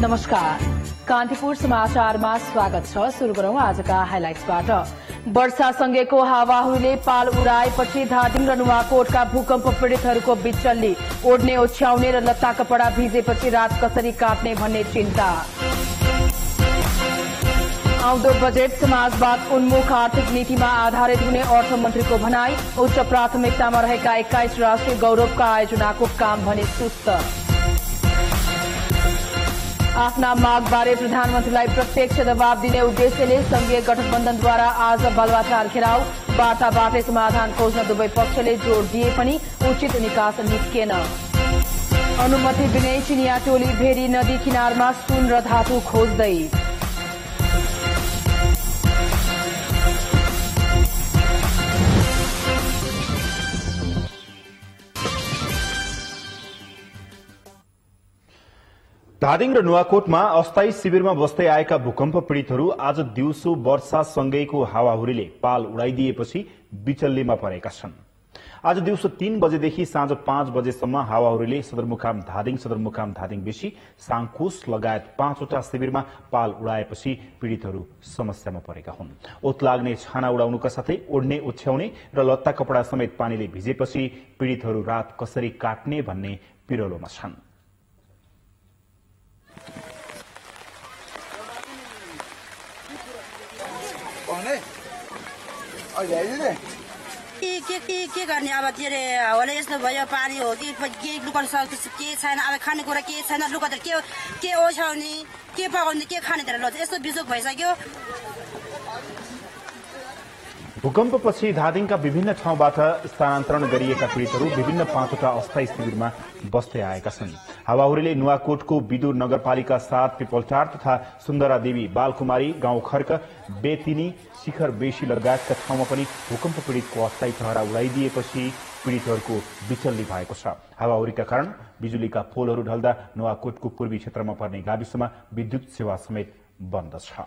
नमस्कार, कान्तिपुर समाचारमा स्वागत छ। शुरू गरौं आजका हाइलाइट्सबाट। वर्षासँगैको हावाहुरीले पाल उडाएपछि धादिङ र नुवाकोटका भूकम्प पीड़ितहरूको बिचल्ली। ओड्ने ओछ्याउने र लत्ता कपड़ा भिजेपछि रात कसरी काट्ने भन्ने चिन्ता। आउँदो बजेट समाजवाद उन्मुख आर्थिक नीतिमा आधारित हुने अर्थमन्त्रीको भनाई। उच्च प्राथमिकतामा रहेका 21 राष्ट्रिय गौरवका आयोजनाको काम भने सुस्त। आफ्ना मागबारे प्रधानमन्त्रीलाई प्रत्यक्ष दबाव दिने उद्देश्यले संघीय गठबन्धनद्वारा आज बालुवाटार घेराउ। वार्ताबाटै समाधान खोज्न दुवै पक्षले जोड़ दिए पनि उचित निकास निस्केन। अनुमति बिनै चिनिया टोली भेरी नदी किनारमा सुन र धातु खोज्दै। धादिङ र नुवाकोटमा अस्थायी शिविरमा बस्दै आएका भूकम्प पीड़ितहरू आज दिउँसो वर्षासँगैको हावाहुरीले पाल उडाइदिएपछि बिचल्लीमा परेका छन्। आज दिउँसो 3 बजेदेखि साँझ 5 बजेसम्म हावाहुरीले सदरमुकाम धादिङ, सदरमुकाम धादिङ बेसी, साङकोस लगायत 5वटा शिविरमा पाल उडाएपछि पीड़ितहरू समस्यामा परेका हुन्। ओत लाग्ने छाना उडाउनुका साथै ओड्ने ओछ्याउने र लत्ता कपड़ा समेत पानीले भिजेपछि पीड़ितहरू रात कसरी काट्ने भन्ने पिरलोमा छन्। के गर्ने अब के अरे होला यस्तो भयो, पानी हो कि के लुकाउन सक्छ के छैन, अब खानेकुरा के छैन, लुगा त के ओछ्याउने के पकाउने के खाने तर यस्तो बिजोक भइसक्यो। भूकम्पपछि धादिङका विभिन्न ठाउँबाट स्थानान्तरण गरिएका पीड़ितहरू विभिन्न 5वटा अस्थायी शिविरमा बस्दै आएका छन्। हावाहुरीले नुवाकोटको विदुर नगरपालिका 7 पिपलटार तथा सुन्दरा देवी, बालकुमारी गाउँ खर्क, बेतिनी, शिखर बेसी लगायतका ठाउँमा पनि भूकम्प पीड़ितको अस्थायी टहरा उडाइदिएपछि पीड़ितहरूको बिचल्ली भएको छ। हावाहुरीका कारण बिजुलीका पोलहरू ढल्दा नुवाकोटको पूर्वी क्षेत्रमा पर्ने गाविसमा विद्युत सेवा समेत बन्द छ।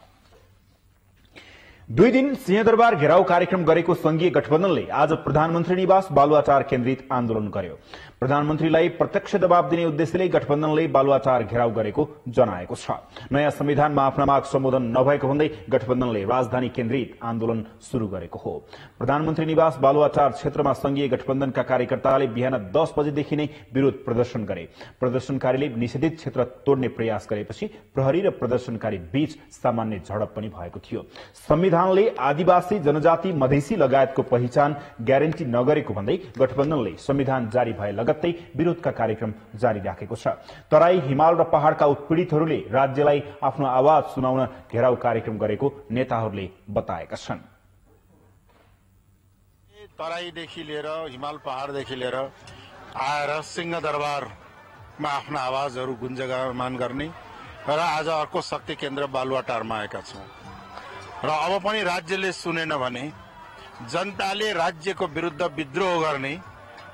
2 दिन सिंहदरबार घेराउ कार्यक्रम गरेको संघीय गठबन्धनले आज प्रधानमन्त्री निवास बालुवाटार केन्द्रित आन्दोलन गर्यो। प्रधानमन्त्रीलाई प्रत्यक्ष दबाव दिने उद्देश्यले गठबन्धनले बालुवाटार घेराउ गरेको जनाएको छ। नयाँ संविधानमा आफ्ना माग सम्बोधन नभएको भन्दै गठबन्धनले राजधानी केन्द्रित आन्दोलन शुरू गरेको हो। प्रधानमन्त्री निवास बालुवाटार क्षेत्रमा संघीय गठबन्धनका कार्यकर्ताले बिहान 10 बजेदेखि नै विरोध प्रदर्शन गरे। प्रदर्शनकारीले निषेधित क्षेत्र तोड्ने प्रयास गरेपछि प्रहरी र प्रदर्शनकारी बीच सामान्य झडप पनि भएको थियो। संविधानले आदिवासी, जनजाति, मधेसी लगायतको पहिचान ग्यारेन्टी नगरेको भन्दै गठबन्धनले संविधान जारी भए लगत्तै विरोधका कार्यक्रम जारी राखेको छ। तराई, हिमाल र पहाड़का उत्पीड़ितहरूले राज्यलाई आफ्नो आवाज सुनाउन घेराउ कार्यक्रम गरेको नेताहरूले बताएका छन्। तराईदेखि लिएर हिमाल पहाड़देखि लिएर आएर सिंहदरबारमा आफ्ना आवाजहरू गुन्जयमान गर्ने र आज अर्को शक्ति केन्द्र बालुवाटारमा आएका छौं र अब पनि राज्यले सुनेन भने जनताले राज्यको विरुद्ध विद्रोह गर्ने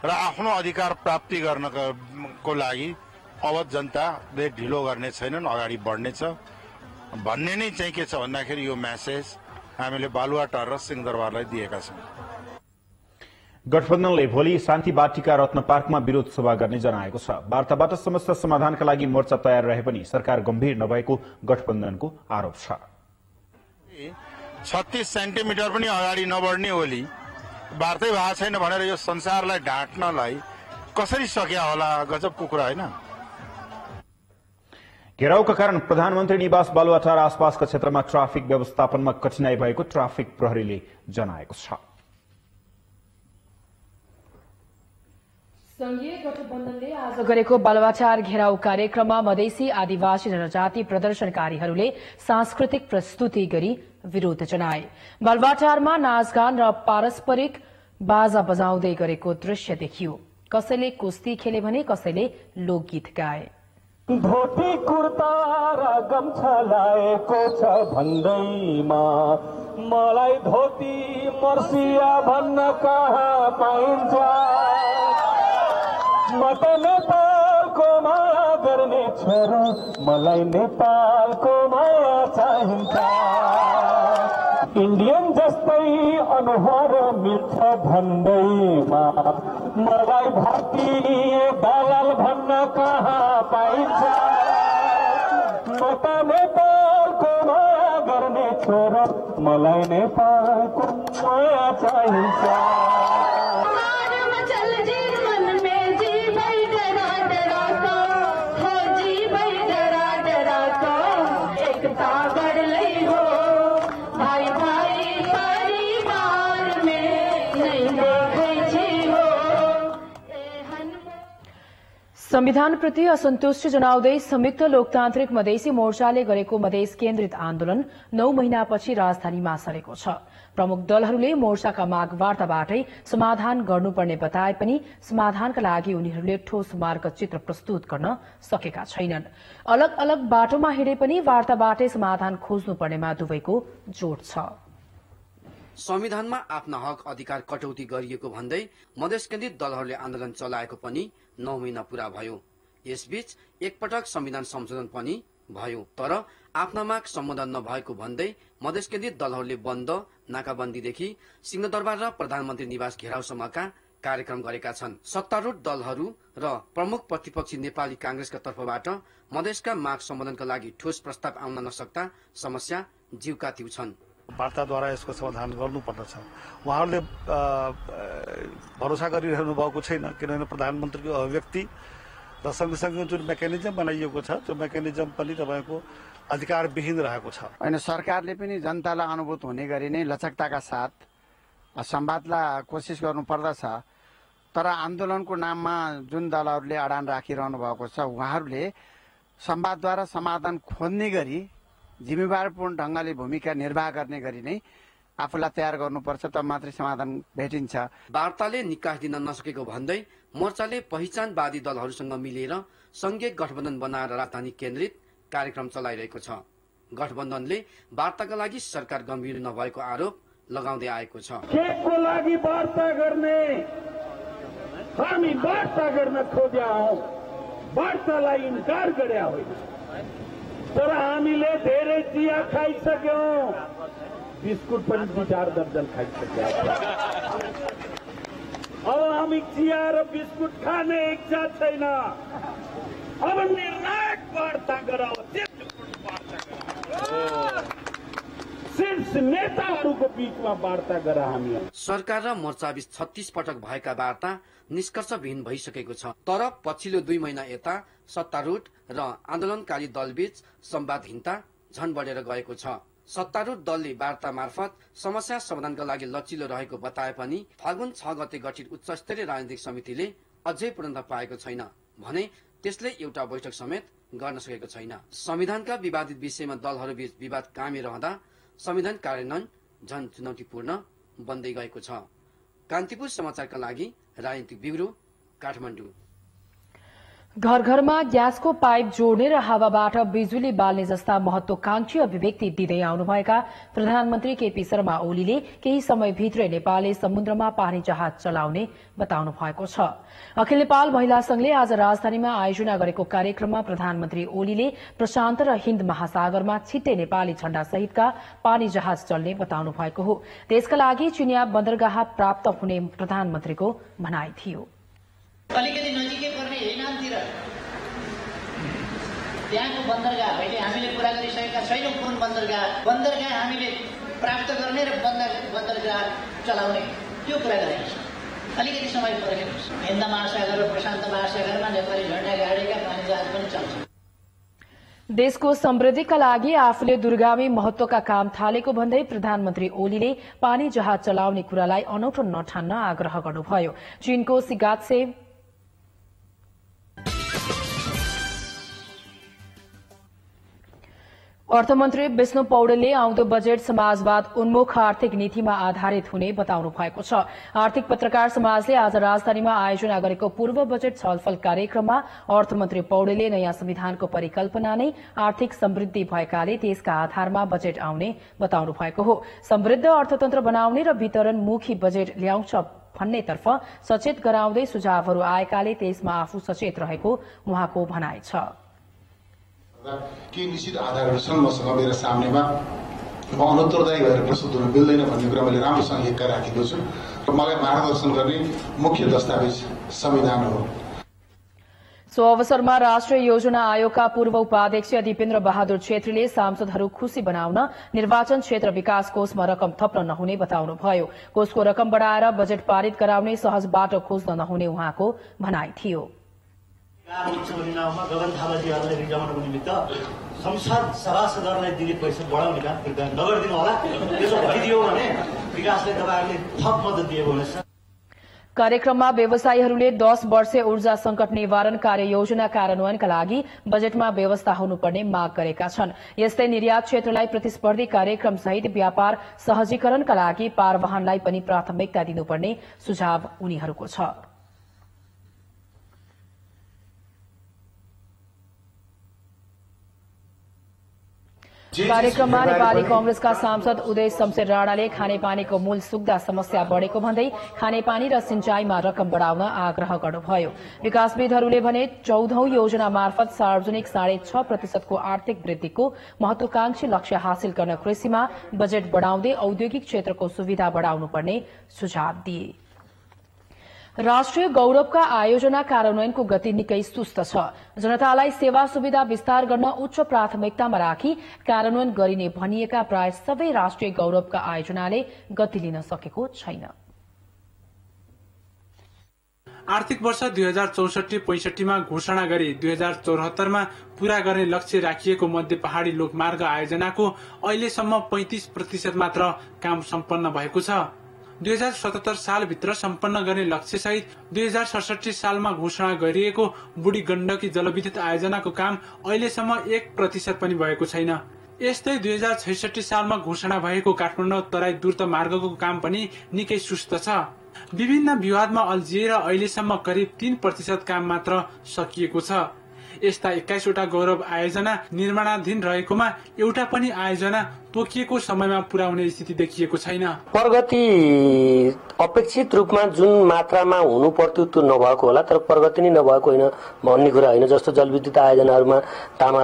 र आफ्नो अधिकार प्राप्ति गर्नको लागि अब जनताले ढिलो गर्ने छैनन्, अगाडि बढ्नेछ भन्ने नै चाहिँ के छ भन्दाखेरि यो मेसेज हामीले बालुवाटार र सिंहदरबारलाई दिएका छौं। गठबन्धनले भोलि शान्ति बाटिका रत्न पार्कमा विरोध सभा गर्ने जनाएको छ। वार्ताबाट समस्या समाधानका लागि मोर्चा तयार रहे पनि सरकार गम्भीर नभएको गठबन्धनको आरोप छ। 36 सेन्टिमिटर पनि अगाडि नबढ्ने ओली वार्तै भएको छैन भनेर यो संसारलाई ढाँट्नलाई कसरी सक्या होला? गजबको कुरा होइन। घेराउका कारण प्रधानमन्त्री निवास बालुवाटार आसपासका क्षेत्रमा ट्राफिक व्यवस्थापनमा कठिनाई भएको ट्राफिक प्रहरीले जनाएको छ। संघीय गठबन्धनले आज गरेको बालुवाटार घेराउ कार्यक्रममा मधेसी, आदिवासी जनजाति प्रदर्शनकारीहरूले सांस्कृतिक प्रस्तुति गरी विरोध जनाए। बालुवाटारमा नाचगान र पारस्परिक बाजा बजाउँदै गरेको दृश्य देखियो। कसैले कुस्ती खेले भने कसैले लोकगीत गाए। धोती कुर्ता र गम्छा लाएको छ भन्दैमा मलाई धोती मर्सिया भन्न कहाँ पाइन्छ? म त नेपालको माया गर्ने छोरो, मलाई नेपालको माया चाहिन्छ। इन्डियन जस्तै अनुहार मिल्छ भन्दैमा मलाई भारतीय दलाल भन्न कहाँ पाइन्छ? म त नेपालको माया गर्ने छोरा मलाई नेपालको माया चाहिन्छ संविधानप्रति असन्तुष्टि जनाउँदै संयुक्त लोकतान्त्रिक मधेसी मोर्चाले गरेको मधेस केन्द्रित आन्दोलन 9 महिनापछि राजधानीमा सरेको छ। प्रमुख दलहरूले मोर्चाका माग वार्ताबाटै समाधान गर्नुपर्ने बताए पनि समाधानका लागि उनीहरूले ठोस मार्गचित्र प्रस्तुत गर्न सकेका छैनन्। अलग अलग बाटोमा हिँडे पनि वार्ताबाटै समाधान खोज्नुपर्नेमा दुवैको जोड छ। संविधानमा आफ्ना हक अधिकार कटौती गरिएको भन्दै मधेस केन्द्रित दलहरूले आन्दोलन चलाएको पनि 9 महिना पूरा भयो। यसबीच एकपटक संविधान संशोधन पनि भयो, तर आफ्ना माग सम्बोधन नभएको भन्दै मधेस केन्द्रित दलहरूले बन्द, नाकाबन्दीदेखि सिंहदरबार र प्रधानमन्त्री निवास घेराउसम्मका कार्यक्रम गरेका छन्। सत्तारूढ दलहरू र प्रमुख प्रतिपक्षी नेपाली कांग्रेसका तर्फबाट मधेसका माग सम्बोधनका लागि ठोस प्रस्ताव आउन नसक्दा समस्या जीवका तीउ छन्। वार्ताद्वारा यसको समाधान गर्नुपर्दछ। उहाँहरूले भरोसा गरिरहनु भएको छैन, किनभने प्रधानमन्त्रीको अभिव्यक्ति र सँगसँगै जुन मेकानिजम बनाइएको छ त्यो मेकानिजम पनि तपाईँको अधिकारविहीन रहेको छ। होइन, सरकारले पनि जनतालाई अनुभूत हुने गरी नै लचकताका साथ संवादलाई कोसिस गर्नुपर्दछ। तर आन्दोलनको नाममा जुन दलहरूले अडान राखिरहनु भएको छ उहाँहरूले संवादद्वारा समाधान खोज्ने गरी जिम्मेवारपूर्ण ढंगले भूमिका निर्वाह गर्ने गरी नै आफूलाई तयार गर्नुपर्छ, तब मात्रै समाधान भेटिन्छ। वार्ताले निकास दिन नसकेको भन्दै मोर्चाले पहिचानवादी दलहरूसँग मिलेर संघीय गठबन्धन बनाएर राजधानी केन्द्रित कार्यक्रम चलाइरहेको छ। गठबन्धनले वार्ताका लागि सरकार गम्भीर नभएको आरोप लगाउँदै आएको छ। केको लागि वार्ता गर्ने? हामी वार्ता गर्न खोज्या हौं, वार्तालाई इन्कार गर्या होइन। तर हामीले धेरै चिया खाइसक्यौं, बिस्कुट पनि 2-4 दर्जन खाइसक्यौं। अब हामी चिया र बिस्कुट खाने इच्छा छैन। अब निर्णायक वार्ता गराओ, शीर्ष नेताहरूको बीचमा वार्ता गरा। हामी सरकार र मोर्चाबीच 36 पटक भएका वार्ता निष्कर्षविहीन भइसकेको छ। तर पछिल्लो 2 महिना यता सत्तारूढ र आन्दोलनकारी दलबीच संवादहीनता झन बढेर गएको छ। सत्तारूढ दलले वार्ता मार्फत समस्या समाधानका लागि लचिलो रहेको बताए पनि फागुन 6 गते गठित उच्च स्तरीय राजनीतिक समितिले अझै पूर्णता पाएको छैन भने त्यसले एउटा बैठक समेत गर्न सकेको छैन। संविधानका विवादित विषयमा दलहरूबीच विवाद कायमै रहँदा संविधान कार्यान्वयन झन चुनौतीपूर्ण बन्दै गएको छ। कान्तिपुर समाचारका लागि राजनीतिक ब्युरो, काठमाडौँ। घर घरमा ग्यासको पाइप जोड्ने र हावाबाट बिजुली बाल्ने जस्ता महत्वाकांक्षी अभिव्यक्ति दिँदै आउनुभएका प्रधानमन्त्री केपी शर्मा ओलीले केही समयभित्रै नेपालले समुद्रमा पानी जहाज चलाउने बताउनु भएको छ। अखिल नेपाल महिला संघले आज राजधानीमा आयोजना गरेको कार्यक्रममा प्रधानमन्त्री ओलीले प्रशान्त र हिन्द महासागरमा छिट्टै नेपाली झण्डा सहितका पानी जहाज चल्ने बताउनु भएको हो। त्यसका लागि चिनिया बन्दरगाह प्राप्त हुने प्रधानमन्त्रीको भनाई थियो। अलिकति नजिकै पर्ने हिनानतिर त्यहाँको बन्दरगाह अहिले हामीले पूरा गरिसकेका छैनौँ। पूर्ण बन्दरगाह हामीले प्राप्त गर्ने र बन्दरगाह चलाउने त्यो कुरा गरेका छौँ। अलिकति समय पर्खेको छ। हिन्द महासागर र प्रशान्त महासागरमा नेपाली झण्डा गाडेका पानी जहाज पनि चल्छ। देशको समृद्धिका लागि आफूले दूरगामी महत्वका काम थालेको भन्दै प्रधानमन्त्री ओलीले पानी जहाज चलाउने कुरालाई अनौठो नठान्न आग्रह गर्नुभयो। चीनको सिगात्से अर्थमन्त्री विष्णु पौडेलले आउँदो बजेट समाजवाद उन्मुख आर्थिक नीतिमा आधारित हुने बताउनु भएको छ। आर्थिक पत्रकार समाजले आज राजधानीमा आयोजना गरेको पूर्व बजेट छलफल कार्यक्रममा अर्थमन्त्री पौडेलले नयाँ संविधानको परिकल्पना नै आर्थिक समृद्धि भएकाले त्यसका आधारमा बजेट आउने बताउनु भएको हो। समृद्ध अर्थतन्त्र बनाउने र वितरणमुखी बजेट ल्याउँछ भन्नेतर्फ सचेत गराउँदै सुझावहरू आएकाले त्यसमा आफू सचेत रहेको उहाँको भनाइ छ। के निश्चित आधारहरू छन् मसँग मेरो सामनेमा, म अनुत्तरदायी भएर प्रस्तुत हुन मिल्दैन भन्ने कुरा मैले राम्रोसँग एक्का राखेको छु र मलाई मार्गदर्शन गर्ने मुख्य दस्तावेज संविधान हो। सो अवसरमा राष्ट्रिय योजना आयोगका पूर्व उपाध्यक्ष दीपेन्द्र बहादुर छेत्रीले सांसदहरू खुशी बनाउन निर्वाचन क्षेत्र विकास कोषमा रकम थप्न नहुने बताउनुभयो। कोषको रकम बढ़ाएर बजेट पारित गराउने सहज बाटो खोज्न नहुने उहाँको भनाइ थियो। गगन थापाजीहरूलाई रिजाउनको निमित्त संसद सभासदहरूलाई दिने पैसा बढाउने काम नगरिदिनु होला। त्यसो भइदियो भने विकासले तपाईँहरूले थप मद्दत दिएको हुनेछ। कार्यक्रममा व्यवसायीहरूले 10 वर्षे ऊर्जा संकट निवारण कार्ययोजना कार्यान्वयनका लागि बजेटमा व्यवस्था हुनुपर्ने माग गरेका छन्। यस्तै निर्यात क्षेत्रलाई प्रतिस्पर्धी कार्यक्रम सहित व्यापार सहजीकरणका लागि पारवाहनलाई पनि प्राथमिकता दिनुपर्ने सुझाव उनीहरूको छ। कार्यक्रममा नेपाली कांग्रेसका सांसद उदय शमशेर राणाले खानेपानीको मूल सुक्दा समस्या बढ़ेको भन्दै खानेपानी र सिंचाईमा रकम बढ़ाउन आग्रह गर्नुभयो। विकासविदहरूले भने 14औं योजना मार्फत सार्वजनिक 6.5% को आर्थिक वृद्धिको महत्वाकांक्षी लक्ष्य हासिल गर्न कृषिमा बजेट बढ़ाउँदै औद्योगिक क्षेत्रको सुविधा बढ़ाउनुपर्ने सुझाव दिए। राष्ट्रिय गौरवका आयोजना कार्यान्वयनको गति निकै सुस्त छ। जनतालाई सेवा सुविधा विस्तार गर्न उच्च प्राथमिकतामा राखी कार्यान्वयन गरिने भनिएका प्राय सबै राष्ट्रिय गौरवका आयोजनाले गति लिन सकेको छैन। आर्थिक वर्ष 2064-65 मा घोषणा गरी 2074 मा पूरा गर्ने लक्ष्य राखिएको मध्य पहाड़ी लोकमार्ग आयोजनाको अहिलेसम्म 35% मात्र काम सम्पन्न भएको छ। 2077 सालभित्र सम्पन्न गर्ने लक्ष्य सहित 2067 सालमा घोषणा गरिएको बुढी गण्डकी जलविद्युत आयोजनाको काम अहिलेसम्म 1% पनि भएको छैन। यस्तै 2066 सालमा घोषणा भएको काठमाडौँ तराई द्रुत मार्गको काम पनि निकै सुस्त छ। विभिन्न विवादमा अल्झिएर अहिलेसम्म करिब 3% काम मात्र सकिएको छ। यस्ता 21 वटा गौरव आयोजना निर्माणाधीन रहेकोमा एउटा पनि आयोजना तोकिएको समयमा पूरा हुने स्थिति देखिएको छैन। प्रगति अपेक्षित रूपमा जुन मात्रामा हुनु पर्थ्यो त्यो नभएको होला, तर प्रगति नै नभएको होइन भन्ने कुरा होइन। जस्तो जलविद्युत आयोजनाहरूमा तामा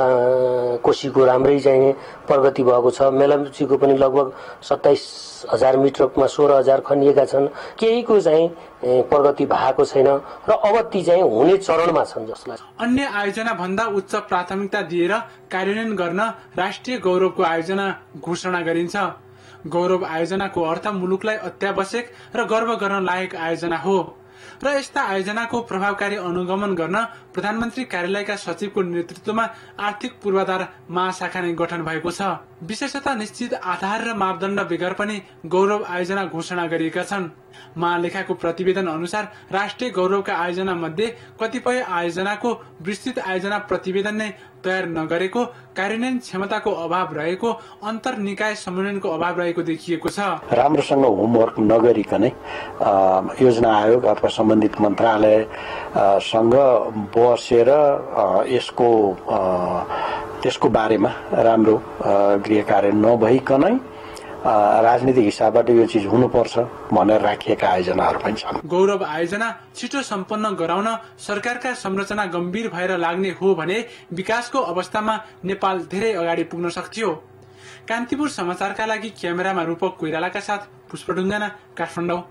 कोशीको राम्रै चाहिँ प्रगति भएको छ। मेलम्चीको पनि लगभग 27,000 मिटरमा 16,000 खनिएका छन्। केहीको चाहिँ प्रगति भएको छैन र अब ती चाहिँ हुने चरणमा छन् जस्तो लाग्छ। अन्य आयोजना भन्दा उच्च प्राथमिकता दिएर कार्यान्वयन गर्न राष्ट्रिय गौरवको आयोजना घोषणा गरिन्छ। गौरव आयोजनाको अर्थ मुलुकलाई अत्यावश्यक र गर्व गर्न लायक आयोजना हो र यस्ता आयोजनाको प्रभावकारी अनुगमन गर्न प्रधानमन्त्री कार्यालयका सचिवको नेतृत्वमा आर्थिक पूर्वाधार महाशाखा नै गठन भएको छ। विशेषतः निश्चित आधार र मापदण्ड बेगर पनि गौरव आयोजना घोषणा गरिएका छन्। महालेखाको प्रतिवेदन अनुसार राष्ट्रिय गौरवका आयोजना मध्ये कतिपय आयोजनाको विस्तृत आयोजना प्रतिवेदन नै तयार नगरेको, कार्यान्वयन क्षमताको अभाव रहेको, अन्तर निकाय समन्वयनको अभाव रहेको देखिएको छ। राम्रोसँग होमवर्क नगरिकनै योजना आयोग अथवा सम्बन्धित मन्त्रालयसँग बसेर त्यसको बारेमा राम्रो गृह कार्य नभइकनै राजनीतिक हिसाबबाट यो चीज हुनुपर्छ भनेर राखिएका आयोजनाहरू पनि छन्। गौरव आयोजना छिटो सम्पन्न गराउन सरकारका संरचना गम्भीर भएर लाग्ने हो भने विकासको अवस्थामा नेपाल धेरै अगाडि पुग्न सक्थ्यो। कान्तिपुर समाचारका लागि क्यामेरामा रूपक कोइरालाका साथ पुष्प ढुङ्गाना, काठमाडौँ।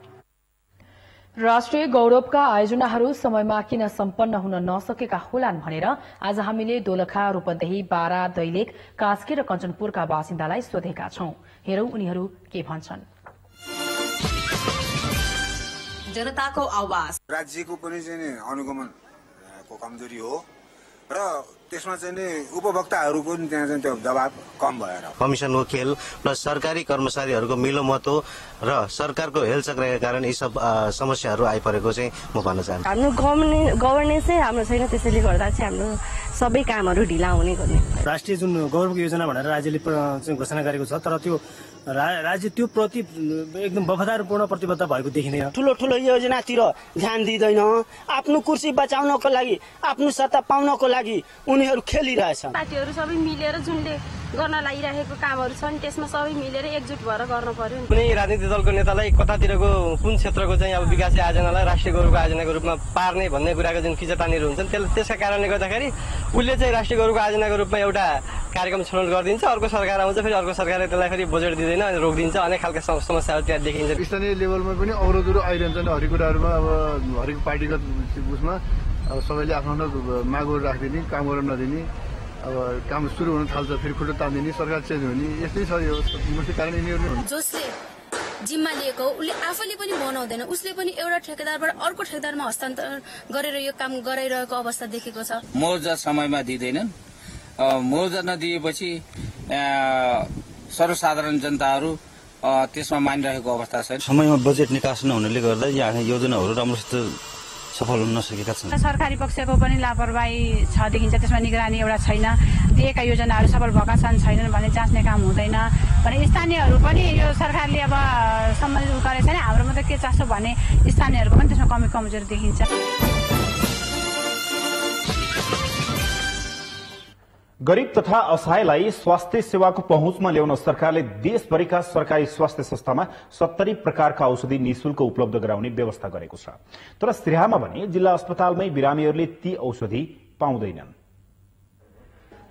राष्ट्रिय गौरवका आयोजनाहरू समयमा किन सम्पन्न हुन नसकेका होलान् भनेर आज हामीले दोलखा, रूपन्देही, बारा, दैलेख, कास्की र कञ्चनपुरका बासिन्दालाई सोधेका छौं। हेरौं उनीहरू के भन्छन्। जनताको आवाज। राज्यको पनि चाहिँ अनुगमनको कमजोरी हो र त्यसमा चाहिँ नि उपभोक्ताहरूको पनि त्यहाँ चाहिँ त्यो दबाव कम भएर कमिसन हो खेल प्लस सरकारी कर्मचारीहरूको मिलोमत हो र सरकारको हेलचक रहेका कारण यी सब समस्याहरू आइपरेको चाहिँ म भन्न चाहन्छु। हाम्रो गभर्नेन्सै हाम्रो छैन, त्यसैले गर्दा चाहिँ हाम्रो सबै कामहरू ढिला हुने गर्ने। राष्ट्रिय जुन गौरवको योजना भनेर राज्यले घोषणा गरेको छ, तर त्यो राज्य त्यो प्रति एकदम वफादारपूर्ण प्रतिबद्धता भएको देखिँदैन। ठुलो ठुलो योजनातिर ध्यान दिँदैन। आफ्नो कुर्सी बचाउनको लागि, आफ्नो सत्ता पाउनको लागि उनीहरू खेलिरहेछन्। पार्टीहरू सबै मिलेर जुनले गर्न लागिरहेको कामहरू छन् त्यसमा सबै मिलेर एकजुट भएर गर्न पर्यो। कुनै राजनीतिक दलको नेतालाई कतातिरको कुन क्षेत्रको चाहिँ अब विकास आयोजनालाई राष्ट्रिय गौरवको आयोजनाको रूपमा पार्ने भन्ने कुराको जुन खिचतानीहरू हुन्छन् त्यसका कारणले गर्दाखेरि उसले चाहिँ राष्ट्रिय गौरवको आयोजनाको रूपमा एउटा कार्यक्रम छनौट गरिदिन्छ, अर्को सरकार आउँछ, फेरि अर्को सरकारले त्यसलाई फेरि बजेट दिँदैन, रोकिदिन्छ, अनेक खालका समस्याहरू त्यहाँ देखिन्छ। स्थानीय लेभलमा पनि अवरोधहरू आइरहन्छन् हरेक कुराहरूमा। अब हरेक पार्टीगत उसमा अब सबैले आफ्नो मागहरू राखिदिने, काम गर्न नदिने, अब काम सुरु हुन थाल्छ फेरि खुट्टा तान्दिने, सरकार चेन्ज हुने, यस्तै छ यो मुख्य कारण यिनीहरू नै हुन्। जसले जिम्मा लिएको उसले आफैले पनि बनाउँदैन, उसले पनि एउटा ठेकेदारबाट अर्को ठेकेदारमा हस्तान्तरण गरेर यो काम गराइरहेको अवस्था देखेको छ। मुआवजा समयमा दिँदैनन्, मुआवजा नदिएपछि सर्वसाधारण जनताहरू त्यसमा मानिरहेको अवस्था छ। समयमा बजेट निकास नहुनाले गर्दा यहाँ योजनाहरू राम्रोसित सफल हुन नसकेका छन्। सरकारी पक्षको पनि लापरवाही छ देखिन्छ, त्यसमा निगरानी एउटा छैन, दिएका योजनाहरू सफल भएका छन् छैनन् भने जाँच्ने काम हुँदैन भने स्थानीयहरू पनि यो सरकारले अब सम्बन्धित गरेको छैन, हाम्रोमा त के चासो भने स्थानीयहरूको पनि त्यसमा कमी कमजोरी देखिन्छ। गरीब तथा असहायलाई स्वास्थ्य सेवाको पहुँचमा ल्याउन सरकारले देशभरिका सरकारी स्वास्थ्य संस्थामा 70 प्रकारका औषधि निशुल्क उपलब्ध गराउने व्यवस्था गरेको छ। तर सिराहामा भने जिल्ला अस्पतालमै बिरामीहरूले ती औषधि पाउँदैनन्।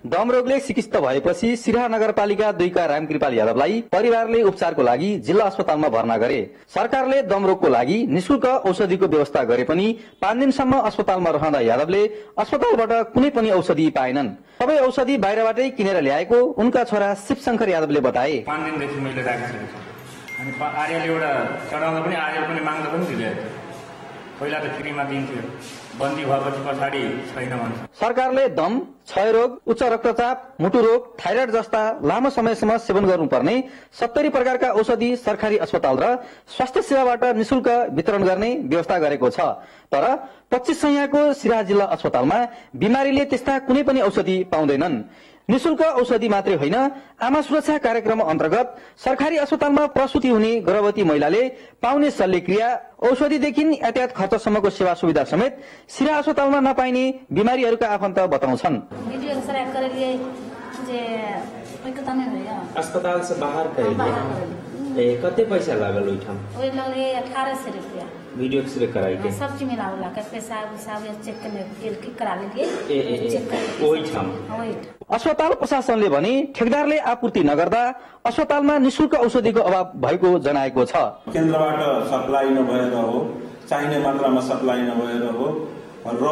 दम रोगले सिकिस्त भएपछि सिराहा नगरपालिका 2 का रामकृपाल यादवलाई परिवारले उपचारको लागि जिल्ला अस्पतालमा भर्ना गरे। सरकारले दम रोगको लागि निशुल्क औषधिको व्यवस्था गरे पनि 5 दिनसम्म अस्पतालमा रहँदा यादवले अस्पतालबाट कुनै पनि औषधि पाएनन्। सबै औषधि बाहिरबाटै किनेर ल्याएको उनका छोरा शिवशंकर यादवले बताए। 5 दिनदेखि मैले राखिसकेको छु अनि आर्यले एउटा चढाउँदा पनि आर्य पनि माग्दा पनि दिँदैन। पहिला त फ्रीमा दिन्थ्यो, बन्दी भएपछि पछाडि छैन भन्छ। सरकारले दम, क्षयरोग, उच्च रक्तचाप, मुटु रोग, थाइराइड जस्ता लामो समयसम्म सेवन गर्नुपर्ने 70 प्रकारका औषधि सरकारी अस्पताल र स्वास्थ्य सेवाबाट निशुल्क वितरण गर्ने व्यवस्था गरेको छ। तर 25 सयको सिराहा जिल्ला अस्पतालमा बिमारीले त्यस्ता कुनै पनि औषधि पाउँदैनन्। निशुल्क औषधि मात्रै होइन, आमा सुरक्षा कार्यक्रम अन्तर्गत सरकारी अस्पतालमा प्रसुति हुने गर्भवती महिलाले पाउने शल्यक्रिया, औषधिदेखि यातायात खर्चसम्मको सेवा सुविधा समेत सिराहा अस्पतालमा नपाइने बिमारीहरूका आफन्त बताउँछन्। अस्पताल से बाहर कते पैसा लागल ओइठाम? ओइ लगले 1800 रुपया। वीडियो एक्सरे कराई के सब चीज मिलावला के पेशाब उसाब चेक करके करा लेलिए। चेक ओइठाम अस्पताल प्रशासनले भने ठेकदारले आपूर्ति नगर्दा अस्पतालमा निशुल्क औषधिको अभाव भएको जनाएको छ। केन्द्रबाट सप्लाई नभएर हो, चाहिने मात्रामा सप्लाई नभएर हो र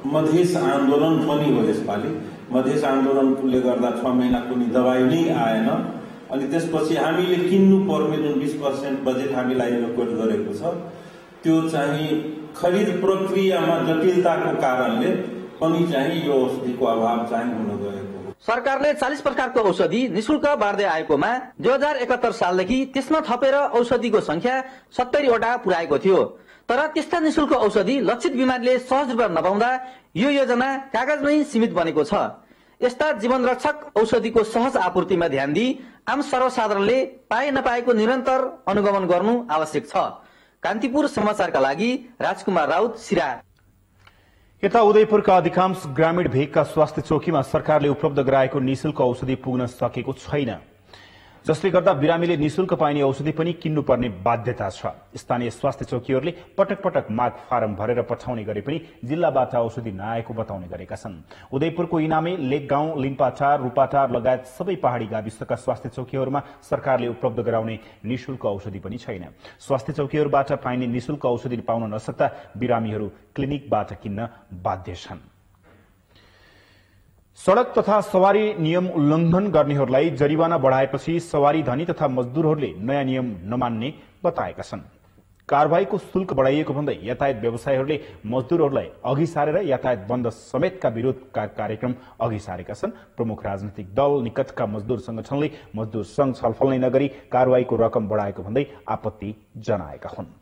मधेस आन्दोलन पनि हो। यसपालि मधेस आन्दोलनले गर्दा 6 महिना कुनै दबाई नै आएन अनि त्यसपछि हामीले किन्नु पर्ने जुन 20% बजेट हामीलाई एलोकेट गरेको छ त्यो चाहिँ खरिद प्रक्रियामा जटिलताको कारणले पनि चाहिँ यो औषधिको अभाव चाहिँ हुन गएको। सरकारले 40 प्रकारको औषधि निशुल्क बाँड्दै आएकोमा 2071 सालदेखि त्यसमा थपेर औषधिको संख्या 70 वटा पुर्याएको थियो। तर त्यस्ता निशुल्क औषधि लक्षित बिमारीले सहज रूपमा नपाउँदा यो योजना कागजमै सीमित बनेको छ। यस्ता जीवन रक्षक औषधिको सहज आपूर्तिमा ध्यान दिई आम सर्वसाधारणले पाए नपाएको निरन्तर अनुगमन गर्नु आवश्यक छ। कान्तिपुर समाचारका लागि राजकुमार राउत, सिराहा। यता उदयपुरका अधिकांश ग्रामीण भेगका स्वास्थ्य चौकीमा सरकारले उपलब्ध गराएको निशुल्क औषधि पुग्न सकेको छैन, जसले गर्दा बिरामीले निशुल्क पाइने औषधि पनि किन्नुपर्ने बाध्यता छ। स्थानीय स्वास्थ्य चौकीहरूले पटक पटक माग फारम भरेर पठाउने गरे पनि जिल्लाबाट औषधि नआएको बताउने गरेका छन्। उदयपुरको इनामे, लेकगाउँ, लिम्पाटार, रूपाटार लगायत सबै पहाड़ी गाविसका स्वास्थ्य चौकीहरूमा सरकारले उपलब्ध गराउने निशुल्क औषधि पनि छैन। स्वास्थ्य चौकीहरूबाट पाइने निशुल्क औषधि पाउन नसक्दा बिरामीहरू क्लिनिकबाट किन्न बाध्य छन्। सड़क तथा सवारी नियम उल्लंघन गर्नेहरूलाई जरिवाना बढाएपछि सवारी धनी तथा मजदूरहरूले नयाँ नियम नमान्ने बताएका छन्। कारबाहीको शुल्क बढाइएको भन्दै यातायात व्यवसायीहरूले मजदूरहरूलाई अघि सारेर यातायात बन्द समेतका विरोधका कार्यक्रम अघि सारेका छन्। प्रमुख राजनैतिक दल निकटका मजदूर संगठनले मजदूर संघ छलफल नै नगरी कारबाहीको रकम बढाएको भन्दै आपत्ति जनाएका हुन्।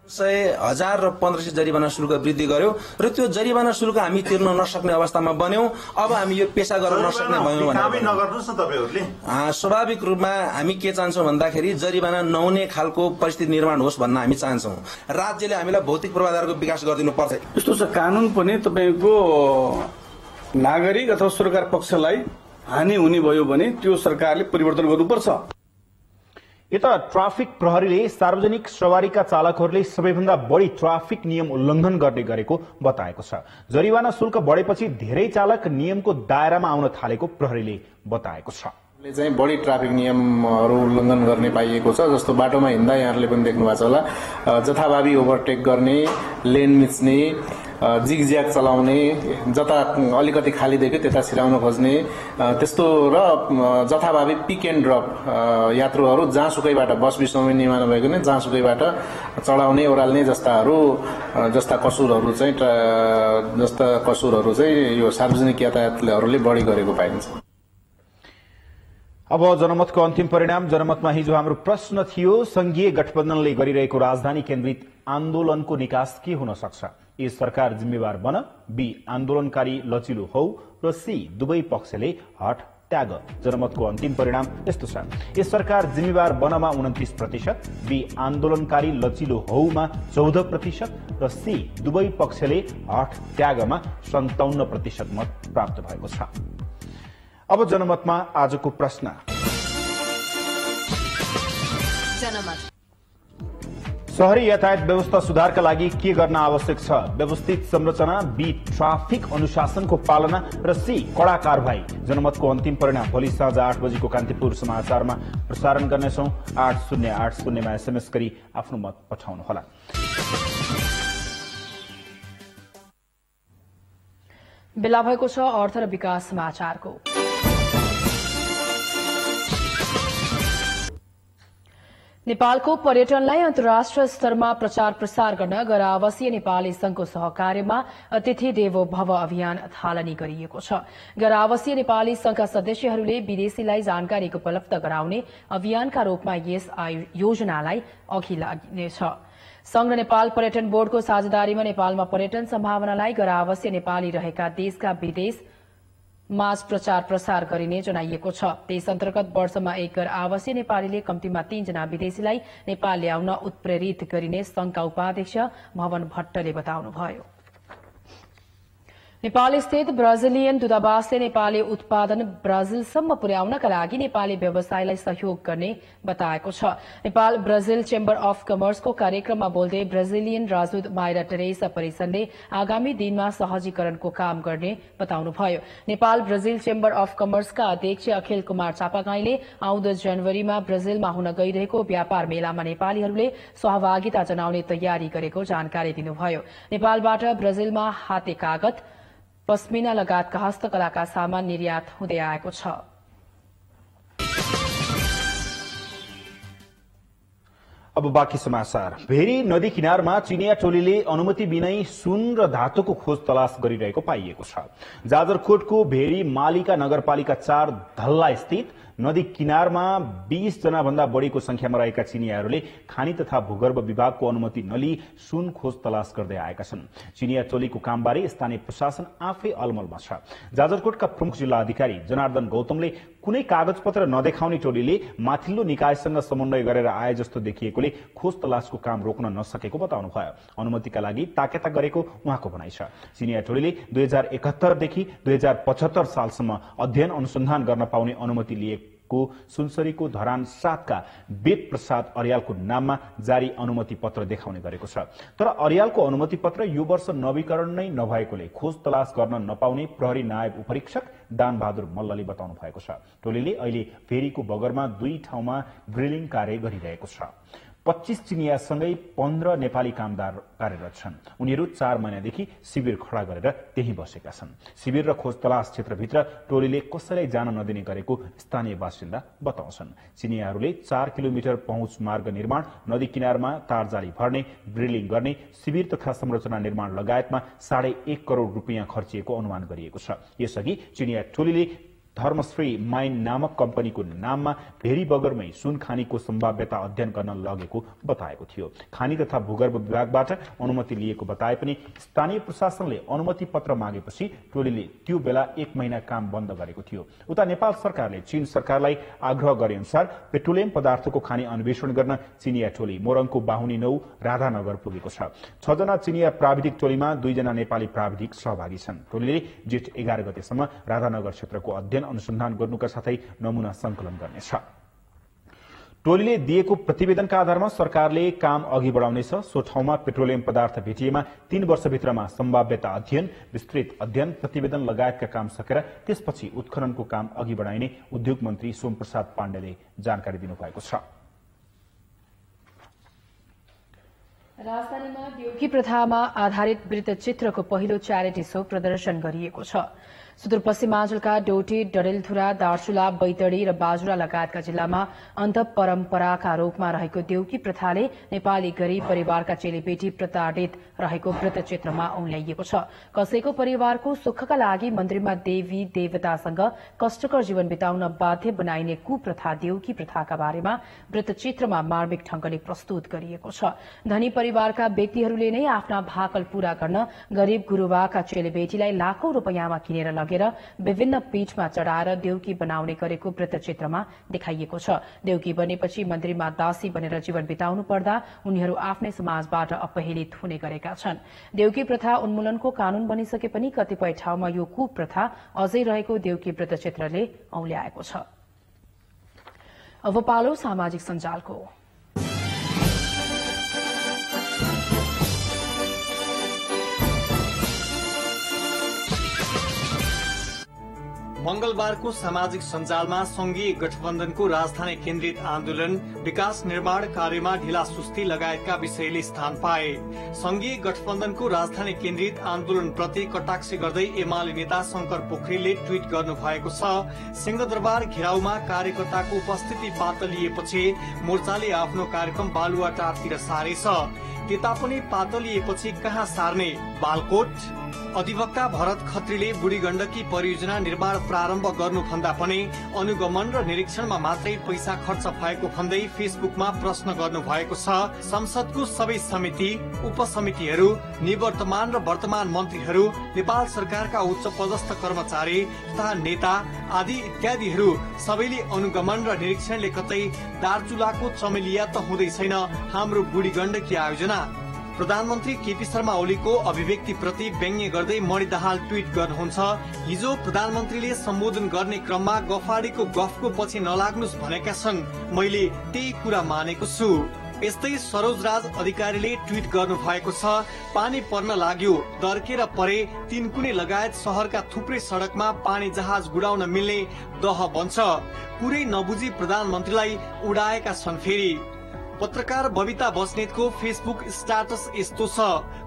100,000 र 1500 जरिवाना शुल्क वृद्धि गर्यो र त्यो जरिवाना शुल्क हामी तिर्न नसक्ने अवस्थामा बन्यौं। अब हामी यो पेशा गर्न नसक्ने भयौं भने स्वाभाविक रूपमा हामी के चाहन्छौं भन्दाखेरि जरिवाना नहुने खालको परिस्थिति निर्माण होस् भन्न हामी चाहन्छौं। राज्यले हामीलाई भौतिक पूर्वाधारको विकास गरिदिनु पर्छ। यस्तो छ, कानून पनि तपाईको नागरिक अथवा सरकार पक्षलाई हानि हुने भयो भने त्यो सरकारले परिवर्तन गर्नुपर्छ। यता ट्राफिक प्रहरीले सार्वजनिक सवारीका चालकहरूले सबैभन्दा बढी ट्राफिक नियम उल्लंघन गर्ने गरेको बताएको छ। जरिवाना शुल्क बढेपछि धेरै चालक नियमको दायरामा आउन थालेको प्रहरीले बताएको छ। चाहिँ बढी ट्राफिक नियमहरू उल्लंघन गर्ने पाइएको छ। जस्तो बाटोमा हिँड्दा यहाँहरूले पनि देख्नु भएको छ होला, जथाभावी ओभरटेक गर्ने, लेन मिच्ने, जिगज्याग चलाउने, जता अलिकति खाली देख्यो त्यता छिराउन खोज्ने त्यस्तो र जथाभावी पिक एन्ड ड्रप यात्रुहरू जहाँसुकैबाट बस विश्वमा नभएको नै जहाँसुकैबाट चढाउने ओह्राल्ने जस्ता कसुरहरू चाहिँ यो सार्वजनिक यातायातहरूले बढी गरेको पाइन्छ। अब जनमतको अन्तिम परिणाम। जनमतमा हिजो हाम्रो प्रश्न थियो, संघीय गठबन्धनले गरिरहेको राजधानी केन्द्रित आन्दोलनको निकास के हुन सक्छ? ए, सरकार जिम्मेवार बन, बी, आन्दोलनकारी लचिलो हौ, र सी, दुवै पक्षले हट त्याग। जनमतको अन्तिम परिणाम यस्तो छ। ए, सरकार जिम्मेवार बनमा 29%, बी, आन्दोलनकारी लचिलो हौमा 14% र सी, दुवै पक्षले हट त्यागमा 57% मत प्राप्त भएको छ। अब जनमतमा आजको प्रश्न। जनमत शहरी यातायात व्यवस्था सुधारका लागि के गर्न आवश्यक छ? व्यवस्थित संरचना, बी, ट्राफिक अनुशासनको पालना र सी, कड़ा कारवाही। जनमतको अन्तिम परिणाम भोलि साँझ 8 बजेको कान्तिपुर समाचारमा प्रसारण गर्नेछौं। 8080 मा एसएमएस गरी आफ्नो मत पठाउनुहोला। बेला भएको छ अर्थ र विकास समाचारको। नेपालको पर्यटनलाई अन्तर्राष्ट्रिय स्तरमा प्रचार प्रसार गर्न गैर आवासीय नेपाली संघको सहकार्यमा अतिथि देवो भव अभियान थालनी गरिएको छ। गैर आवासीय नेपाली संघका सदस्यहरूले विदेशीलाई जानकारी उपलब्ध गराउने अभियानका रूपमा यस योजनालाई अघि लाग्नेछ। संघ र नेपाल पर्यटन बोर्डको साझेदारीमा नेपालमा पर्यटन सम्भावनालाई गैर आवासीय नेपाली रहेका देशका विदेश माझ प्रचार प्रसार गरिने जनाइएको छ। त्यस अन्तर्गत वर्षमा एक गैर आवासीय नेपालीले कम्तीमा 3 जना विदेशीलाई नेपाल ल्याउन उत्प्रेरित गरिने संघका उपाध्यक्ष भवन भट्टले बताउनुभयो। नेपाल स्थित ब्राजिलियन दूतावासले नेपाली उत्पादन ब्राजिलसम्म पुर्याउनका लागि नेपाली व्यवसायलाई सहयोग गर्ने बताएको छ। नेपाल ब्राजिल चेम्बर अफ कमर्सको कार्यक्रममा बोल्दै ब्राजिलियन राजदूत माइरा टेरेसा परिसनले आगामी दिनमा सहजीकरणको काम गर्ने बताउनुभयो। नेपाल ब्राजिल चेम्बर अफ कमर्सका अध्यक्ष अखिल कुमार चापागाईले आउँदो जनवरीमा ब्राजिलमा हुन गइरहेको व्यापार मेलामा नेपालीहरूले सहभागिता जनाउने तयारी गरेको जानकारी दिनुभयो। नेपालबाट ब्राजिलमा हाते कागत, पश्मिना लगायतका हस्तकलाका सामान निर्यात हुँदै आएको छ। अब बाँकी समाचार। भेरी नदी किनारमा चिनिया टोलीले अनुमति बिनै सुन र धातुको खोज तलास गरिरहेको पाइएको छ। जाजरकोटको भेरी मालिका नगरपालिका 4 धल्ला स्थित नदी किनारमा 20 जना भन्दा बढ़ीको संख्यामा रहेका चिनियाहरूले खानी तथा भूगर्भ विभागको अनुमति नलिई सुन खोज तलास गर्दै आएका छन्। चिनिया टोलीको कामबारे स्थानीय प्रशासन आफै अलमलमा छ। जाजरकोटका प्रमुख जिल्ला अधिकारी जनार्दन गौतमले कुनै कागजपत्र नदेखाउने टोलीले माथिल्लो निकायसँग समन्वय गरेर आए जस्तो देखिएकोले खोज तलासको काम रोक्न नसकेको बताउनुभयो। अनुमतिका लागि ताकेता गरेको उहाँको भनाइ छ। चिनिया टोलीले 2071 देखि 2075 सालसम्म अध्ययन अनुसन्धान गर्न पाउने अनुमति लिएको सुनसरीको धरान 7 का वेद प्रसाद अर्यालको नाममा जारी अनुमति पत्र देखाउने गरेको छ। तर अर्यालको अनुमति पत्र यो वर्ष नवीकरण नै नभएकोले खोज तलास गर्न नपाउने प्रहरी नायब उपरीक्षक दान बहादुर मल्लले बताउनु भएको छ। टोलीले अहिले फेरीको बगरमा 2 ठाउँमा ड्रिलिङ कार्य गरिरहेको छ। 25 चिनियासँगै 15 नेपाली कामदार कार्यरत छन्। उनीहरू 4 महिनादेखि शिविर खडा गरेर त्यही बसेका छन्। शिविर र खोज तलास क्षेत्रभित्र टोलीले कसैलाई जान नदिने गरेको स्थानीय बासिन्दा बताउँछन्। चिनियाहरूले 4 किलोमिटर पहुँच मार्ग निर्माण, नदी किनारमा तारजाली भर्ने, ड्रिलिङ गर्ने, शिविर तथा संरचना निर्माण लगायतमा 1.5 करोड़ रुपियाँ खर्चिएको अनुमान गरिएको छ। यसअघि चिनिया टोलीले धर्मश्री माइन नामक कम्पनीको नाममा भेरी बगरमै सुन खानीको सम्भाव्यता अध्ययन गर्न लगेको बताएको थियो। खानी तथा भूगर्भ विभागबाट अनुमति लिएको बताए पनि स्थानीय प्रशासनले अनुमति पत्र मागेपछि टोलीले त्यो बेला 1 महिना काम बन्द गरेको थियो। उता नेपाल सरकारले चीन सरकारलाई आग्रह गरे अनुसार पेट्रोलियम पदार्थको खानी अन्वेषण गर्न चिनिया टोली मोरङको बाहुनी 9 राधानगर पुगेको छ। 6 जना चिनिया प्राविधिक टोलीमा 2 जना नेपाली प्राविधिक सहभागी छन्। टोलीले जेठ 11 गतेसम्म राधानगर क्षेत्रको अध्ययन अनुसन्धान गर्नुका साथै नमूना संकलन गर्नेछ। टोलीले दिएको प्रतिवेदनका आधारमा सरकारले काम अघि बढाउनेछ। सो ठाउँमा पेट्रोलियम पदार्थ भेटिएमा 3 वर्षभित्रमा सम्भाव्यता अध्ययन, विस्तृत अध्ययन, प्रतिवेदन लगायतका काम सकेर त्यसपछि उत्खननको काम अघि बढाइने उद्योग मन्त्री सोमप्रसाद पाण्डेले जानकारी दिनुभएको छ। राजधानीमा देउकी प्रथामा आधारित वृत्तचित्रको पहिलो च्यारिटी शो प्रदर्शन गरिएको छ। सुदूरपश्चिमाञ्चलका डोटी, डडेलधुरा, दार्चुला, बैतडी र बाजुरा लगायतका जिल्लामा अन्त परम्पराका रूपमा रहेको देउकी प्रथाले नेपाली गरीब परिवारका चेलीबेटी प्रताडित रहेको वृत्तचित्रमा औल्याइएको छ। कसैको परिवारको सुखका लागि मन्दिरमा देवी देवतासँग कष्टकर जीवन बिताउन बाध्य बनाइने कुप्रथा देउकी प्रथाका बारेमा वृत्तचित्रमा मार्मिक ढंगले प्रस्तुत गरिएको छ। धनी परिवारका व्यक्तिहरूले नै आफ्ना भाकल पूरा गर्न गरीब गुरुबाका चेलीबेटीलाई लाखौं रूपियाँमा किनेर लगेर विभिन्न पीठमा चढ़ाएर देउकी बनाउने गरेको वृत्तचित्रमा देखाइएको छ। देउकी बनेपछि मन्दिरमा दासी बनेर जीवन बिताउनु पर्दा उनीहरू आफ्नै समाजबाट अपहेलित हुने गरेका छन्। देउकी प्रथा उन्मूलनको कानून बनिसके पनि कतिपय ठाउँमा यो कुप्रथा अझै रहेको देउकी वृत्तचित्रले औल्याएको छ। अब पालो सामाजिक सञ्जालको। मंगलबारको सामाजिक सञ्जालमा संघीय गठबन्धनको राजधानी केन्द्रित आन्दोलन, विकास निर्माण कार्यमा ढिला सुस्ती लगायतका विषयले स्थान पाए। संघीय गठबन्धनको राजधानी केन्द्रित आन्दोलनप्रति कटाक्ष गर्दै एमाले नेता शंकर पोखरेलले ट्वीट गर्नु भएको छ। सिंहदरबार घेराउमा कार्यकर्ताको उपस्थिति पातलिएपछि मोर्चाले आफ्नो कार्यक्रम बालुवाटारतिर सारेछ। त्यता पनि पातलिएपछि कहाँ सार्ने? बालकोट। अधिवक्ता भरत खत्रीले बुढी गण्डकी परियोजना निर्माण प्रारम्भ गर्नुभन्दा पनि अनुगमन र निरीक्षणमा मात्रै पैसा खर्च भएको भन्दै फेसबुकमा प्रश्न गर्नु भएको छ। संसदको सबै समिति, उपसमितिहरू, निवर्तमान र वर्तमान मन्त्रीहरू, नेपाल सरकारका उच्च पदस्थ कर्मचारी तथा नेता आदि इत्यादिहरू सबैले अनुगमन र निरीक्षणले कतै दार्चुलाको चमेलिया त हुँदै छैन हाम्रो बुढी गण्डकी आयोजना। प्रधानमन्त्री केपी शर्मा ओलीको अभिव्यक्ति प्रति व्यङ्ग्य गर्दै मणि दाहाल ट्वीट गर्नुहुन्छ, हिजो प्रधानमन्त्रीले सम्बोधन गर्ने क्रममा गफाडीको गफको पछि नलाग्नुस् भनेका छन्, मैले त्यही कुरा मानेको छु। यस्तै सरोजराज अधिकारीले ट्वीट गर्नु भएको छ, पानी पर्न लाग्यो, दर्केर परे, तीनकुने लगायत शहरका थुप्रै सड़कमा पानी जहाज गुडाउन मिल्ने दह बन्छ। कुरै नबुझी प्रधानमन्त्रीलाई उडाएका छन्। फेरि पत्रकार बबिता बस्नेतको फेसबुक स्ट्याटस यस्तो छ,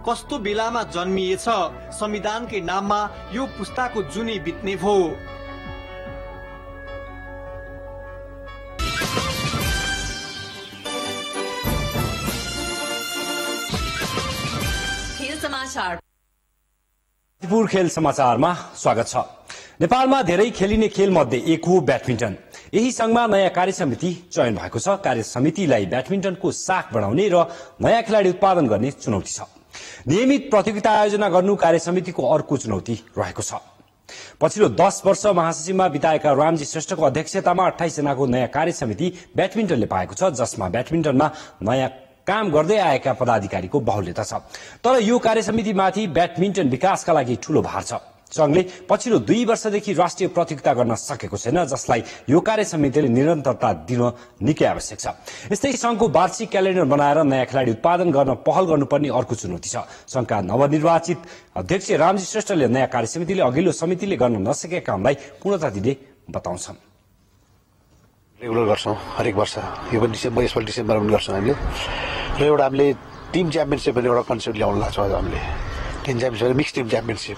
कस्तो बेलामा जन्मिएछ, संविधानकै नाममा यो पुस्ताको जुनी बित्ने भो। खेल समाचारमा स्वागत छ। नेपालमा धेरै खेलिने खेल मध्ये एक हो ब्याडमिन्टन। यही संघमा नयाँ कार्यसमिति चयन भएको छ। कार्यसमितिलाई ब्याडमिन्टनको शाख बढाउने र नयाँ खेलाडी उत्पादन गर्ने चुनौती छ। नियमित प्रतियोगिता आयोजना गर्नु कार्यसमितिको अर्को चुनौती रहेको छ। पछिल्लो 10 वर्ष महासचिवमा बिताएका रामजी श्रेष्ठको अध्यक्षतामा 28 जनाको नयाँ कार्यसमिति ब्याडमिन्टनले पाएको छ, जसमा ब्याडमिन्टनमा नयाँ काम गर्दै आएका पदाधिकारीको बाहुल्यता छ। तर यो कार्यसमितिमाथि ब्याडमिन्टन विकासका लागि ठूलो भार छ। संघले पछिल्लो 2 वर्षदेखि राष्ट्रिय प्रतियोगिता गर्न सकेको छैन, जसलाई यो कार्यसमितिले निरन्तरता दिन निकै आवश्यक छ। यस्तै संघको वार्षिक क्यालेन्डर बनाएर नयाँ खेलाडी उत्पादन गर्न पहल गर्नुपर्ने अर्को चुनौती छ। संघका नवनिर्वाचित अध्यक्ष रामजी श्रेष्ठले नयाँ कार्यसमितिले अघिल्लो समितिले गर्न नसकेका कामलाई पूर्णता दिने बताउँछन्। रेगुलर गर्छौँ हरेक वर्ष, यो पनि यसपालि डिसेम्बरमा पनि गर्छौँ हामीले। र एउटा हामीले टिम च्याम्पियनसिप भन्ने एउटा कन्सेप्ट ल्याउनु लाग्छ हामीले। Team championship mix team championship.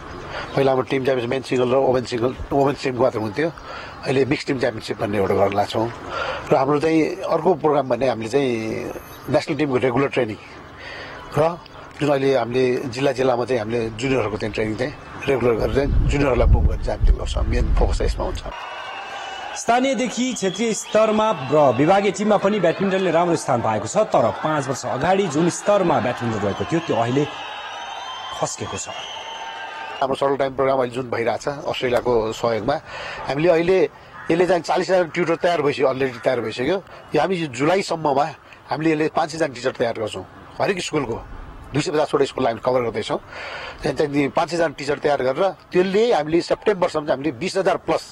पहिला हाम्रो टिम च्याम्पियनसिप मेन सिङ्गल र वुमेन्स टिमको मात्र हुन्थ्यो, अहिले मिक्स टिम च्याम्पियनसिप भन्ने एउटा गर्न लाग्छौँ। र हाम्रो चाहिँ अर्को प्रोग्राम भन्ने हामीले चाहिँ नेसनल टिमको रेगुलर ट्रेनिङ र जुन अहिले हामीले जिल्लामा चाहिँ हामीले जुनियरहरूको चाहिँ ट्रेनिङ चाहिँ रेगुलर गरेर चाहिँ जुनियरहरूलाई बुक गरेर चाहिँ हामीले गर्छौँ। मेन फोकस यसमा हुन्छ। स्थानीयदेखि क्षेत्रीय स्तरमा र विभागीय टिममा पनि ब्याडमिन्टनले राम्रो स्थान पाएको छ। तर 5 वर्ष अगाडि जुन स्तरमा ब्याडमिन्टन रहेको थियो त्यो अहिले खस्केको छ। हाम्रो सटल टाइम प्रोग्राम अहिले जुन भइरहेछ अस्ट्रेलियाको सहयोगमा, हामीले अहिले यसले चाहिँ 40,000 ट्युटर तयार भइसक्यो, अलरेडी तयार भइसक्यो। यो हामी जुलाईसम्ममा हामीले यसले 500जना टिचर तयार गर्छौँ। हरेक स्कुलको 250वटा स्कुललाई हामी कभर गर्दैछौँ। त्यहाँदेखि 500जना टिचर तयार गरेर त्यसले हामीले सेप्टेम्बरसम्म चाहिँ हामीले 20,000 प्लस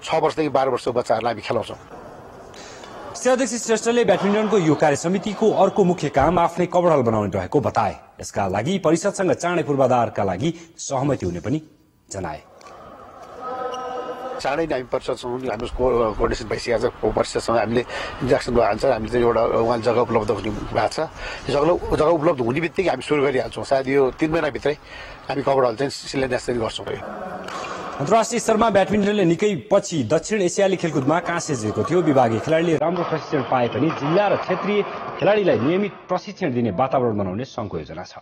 6 वर्षदेखि 12 वर्षको बच्चाहरूलाई हामी खेलाउँछौँ। अध्यक्ष श्रेष्ठले ब्याडमिन्टनको यो कार्यसमितिको अर्को मुख्य काम आफ्नै कवरहल बनाउने रहेको बताए। यसका लागि परिषदसँग चाँडै पूर्वाधारका लागि सहमति हुने पनि जनाए। चाँडै नै हामी पर्छौँ हाम्रो कोर्डिनेसन भइसकेको छ परिषदसँग हामीले इन्जेक्सन भइहाल्छ हामीले चाहिँ एउटा उहाँ जग्गा उपलब्ध हुने भएको छ जग्गा उपलब्ध हुने बित्तिकै हामी सुरु गरिहाल्छौँ सायद यो 3 महिनाभित्रै हामी कभर हल चाहिँ शिलान्यास चाहिँ गर्छौँ। अन्तर्राष्ट्रिय स्तरमा ब्याडमिन्टनले निकै पछि दक्षिण एसियाली खेलकुदमा काँसे जितेको थियो। विभागीय खेलाडीले राम्रो प्रशिक्षण पाए पनि जिल्ला र क्षेत्रीय खेलाडीलाई नियमित प्रशिक्षण दिने वातावरण बनाउने सङ्घको योजना छ।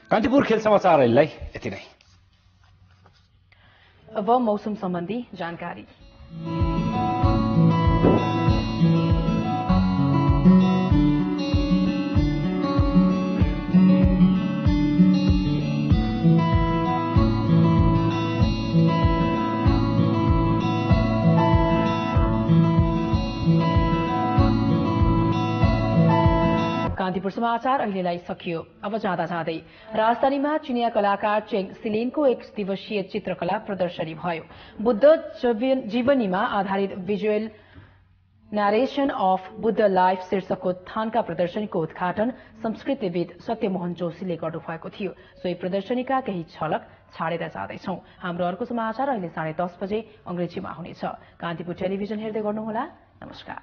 कान्तिपुर खेल समाचार अहिलेलाई यति नै। अब मौसम सम्बन्धी जानकारी। कान्तिपुर समाचार अहिलेलाई सकियो। अब जाँदा जाँदै राजधानीमा चिनिया कलाकार चेङ सिलिनको 1 दिवसीय चित्रकला प्रदर्शनी भयो। बुद्ध जीवनीमा आधारित visual narration of Buddha life शीर्षकको थानका प्रदर्शनीको उद्घाटन संस्कृतिविद सत्यमोहन जोशीले गर्नुभएको थियो। सोही प्रदर्शनीका केही झलक छाडेर जाँदैछौ। हाम्रो अर्को समाचार अहिले 10:30 बजे अंग्रेजीमा हुनेछ। कान्तिपुर टेलिभिजन हेर्दै गर्नुहोला। नमस्कार।